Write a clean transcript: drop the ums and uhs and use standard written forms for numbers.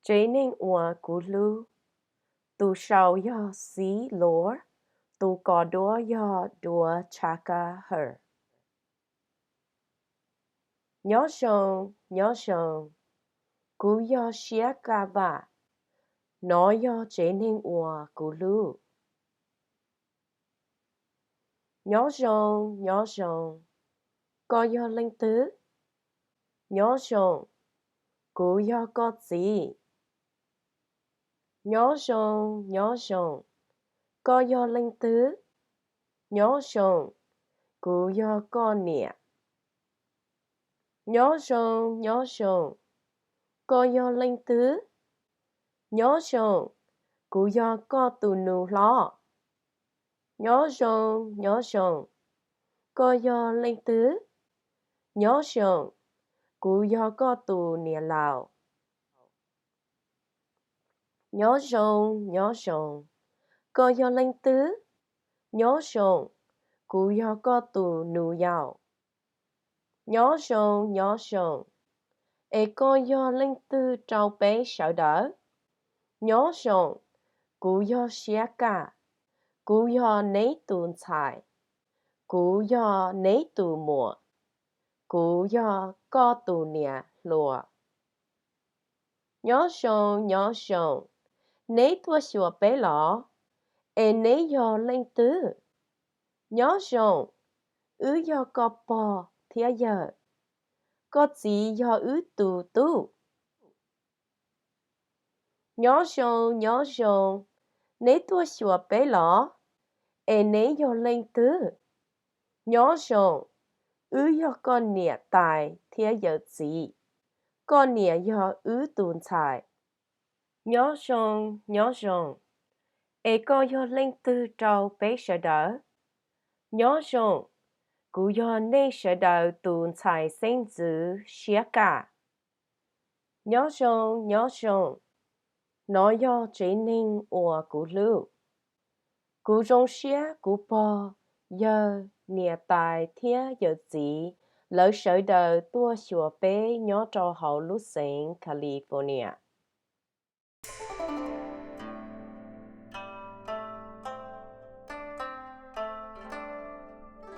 Chế nên ua cú lưu, tu sau yo xí lúa, tu có đua yo đua chaka hở. Nhó sông, cú yo xía ca vạ, nó yo chế nên ua cú lưu. Nhó sông, có yo linh tứ. Nhó sông, cú yo có gì. Nhó sông, có yo linh tứ. Nhó sông, cú yo có nịa. Nhó sông, có yo linh tứ. Nhó sông, cú yo có tù nụ lo. Nhó sông, có yo linh tứ. Nhó sông, cú yo có tù nịa lào. Nhó sông, có yo linh tứ. Nhó sông, cú yo có tù nụ yào. Nhó sông, ê có yo linh tứ trao bé sợ đỡ. Nhó sông, cú yo xía cả. Cú yo nấy tùn chài. Cú yo nấy tù mùa. Cú yo có tù nịa lùa. Nhó sông, nấy tua xùa bé lọ. Ê nấy yo linh tứ. Nhó sông, yo có bò thịa giờ. Có gì yo tù tù. Nhó sông, nấy tua xùa bé lọ. Ê nấy yo linh tứ. Nhó sông, yo con nịa tài thịa giờ gì. Con nịa yo tùn chài. Nhó sông, ê có yo linh tứ trao bé sợ đỡ. Nhó sông, cú yo nê sợ đỡ tùn chài sinh dữ xía cả. Nhó sông, nó yo chế ninh ua cú lưu. Cú rong xía cú bò, yo nịa tài thịa giờ gì. Lỡ sợ đỡ tua xùa bé nhó trò hậu lúc sinh California.